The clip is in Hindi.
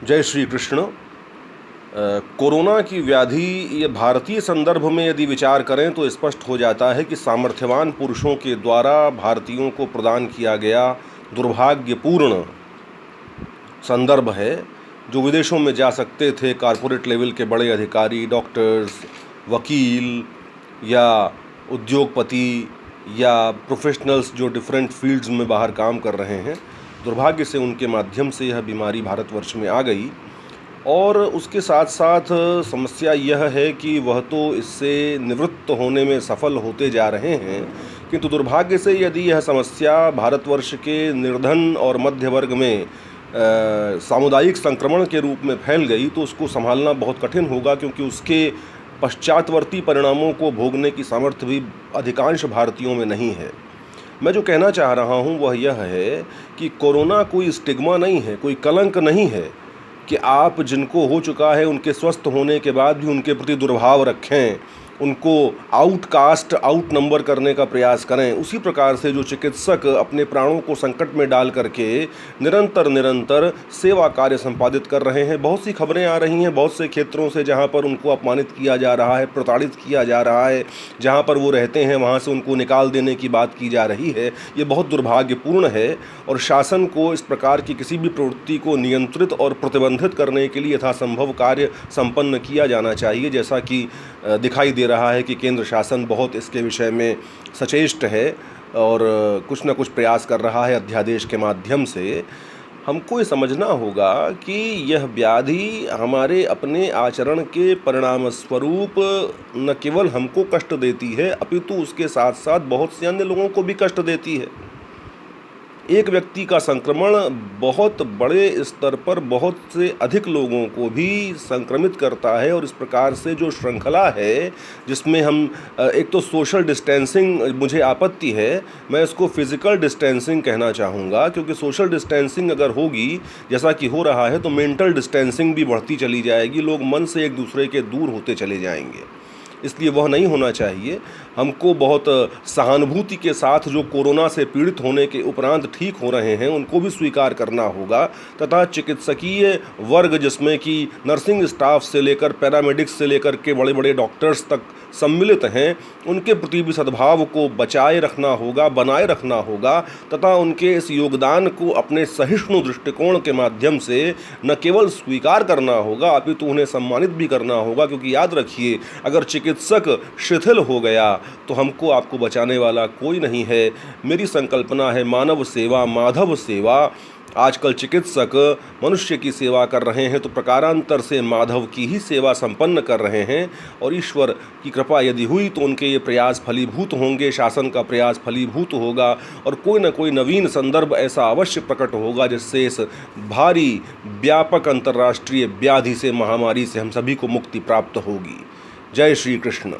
जय श्री कृष्ण। कोरोना की व्याधि ये भारतीय संदर्भ में यदि विचार करें तो स्पष्ट हो जाता है कि सामर्थ्यवान पुरुषों के द्वारा भारतीयों को प्रदान किया गया दुर्भाग्यपूर्ण संदर्भ है। जो विदेशों में जा सकते थे, कॉरपोरेट लेवल के बड़े अधिकारी, डॉक्टर्स, वकील या उद्योगपति या प्रोफेशनल्स जो डिफरेंट फील्ड्स में बाहर काम कर रहे हैं, दुर्भाग्य से उनके माध्यम से यह बीमारी भारतवर्ष में आ गई। और उसके साथ साथ समस्या यह है कि वह तो इससे निवृत्त होने में सफल होते जा रहे हैं, किंतु दुर्भाग्य से यदि यह समस्या भारतवर्ष के निर्धन और मध्य वर्ग में सामुदायिक संक्रमण के रूप में फैल गई तो उसको संभालना बहुत कठिन होगा, क्योंकि उसके पश्चातवर्ती परिणामों को भोगने की सामर्थ्य भी अधिकांश भारतीयों में नहीं है। मैं जो कहना चाह रहा हूँ वह यह है कि कोरोना कोई स्टिग्मा नहीं है, कोई कलंक नहीं है कि आप जिनको हो चुका है उनके स्वस्थ होने के बाद भी उनके प्रति दुर्भाव रखें, उनको आउटकास्ट, आउट नंबर करने का प्रयास करें। उसी प्रकार से जो चिकित्सक अपने प्राणों को संकट में डाल करके निरंतर सेवा कार्य संपादित कर रहे हैं। बहुत सी खबरें आ रही हैं बहुत से क्षेत्रों से जहां पर उनको अपमानित किया जा रहा है, प्रताड़ित किया जा रहा है, जहां पर वो रहते हैं वहां से उनको निकाल देने की बात की जा रही है। ये बहुत दुर्भाग्यपूर्ण है और शासन को इस प्रकार की किसी भी प्रवृत्ति को नियंत्रित और प्रतिबंधित करने के लिए यथासंभव कार्य संपन्न किया जाना चाहिए। जैसा कि दिखाई दे रहा है कि केंद्र शासन बहुत इसके विषय में सचेष्ट है और कुछ न कुछ प्रयास कर रहा है अध्यादेश के माध्यम से। हमको ये समझना होगा कि यह व्याधि हमारे अपने आचरण के परिणाम स्वरूप न केवल हमको कष्ट देती है, अपितु उसके साथ साथ बहुत से अन्य लोगों को भी कष्ट देती है। एक व्यक्ति का संक्रमण बहुत बड़े स्तर पर बहुत से अधिक लोगों को भी संक्रमित करता है और इस प्रकार से जो श्रृंखला है जिसमें हम एक तो सोशल डिस्टेंसिंग, मुझे आपत्ति है, मैं इसको फिज़िकल डिस्टेंसिंग कहना चाहूँगा, क्योंकि सोशल डिस्टेंसिंग अगर होगी जैसा कि हो रहा है तो मेंटल डिस्टेंसिंग भी बढ़ती चली जाएगी, लोग मन से एक दूसरे के दूर होते चले जाएंगे। इसलिए वह नहीं होना चाहिए। हमको बहुत सहानुभूति के साथ जो कोरोना से पीड़ित होने के उपरांत ठीक हो रहे हैं उनको भी स्वीकार करना होगा, तथा चिकित्सकीय वर्ग जिसमें कि नर्सिंग स्टाफ से लेकर पैरामेडिक्स से लेकर के बड़े बड़े डॉक्टर्स तक सम्मिलित हैं, उनके प्रति भी सद्भाव को बचाए रखना होगा, बनाए रखना होगा, तथा उनके इस योगदान को अपने सहिष्णु दृष्टिकोण के माध्यम से न केवल स्वीकार करना होगा अपितु उन्हें सम्मानित भी करना होगा। क्योंकि याद रखिए, अगर चिकित्सक शिथिल हो गया तो हमको आपको बचाने वाला कोई नहीं है। मेरी संकल्पना है मानव सेवा, माधव सेवा। आजकल चिकित्सक मनुष्य की सेवा कर रहे हैं तो प्रकारांतर से माधव की ही सेवा संपन्न कर रहे हैं, और ईश्वर की कृपा यदि हुई तो उनके ये प्रयास फलीभूत होंगे, शासन का प्रयास फलीभूत होगा और कोई न कोई नवीन संदर्भ ऐसा अवश्य प्रकट होगा जिससे इस भारी व्यापक अंतर्राष्ट्रीय व्याधि से, महामारी से हम सभी को मुक्ति प्राप्त होगी। जय श्री कृष्ण।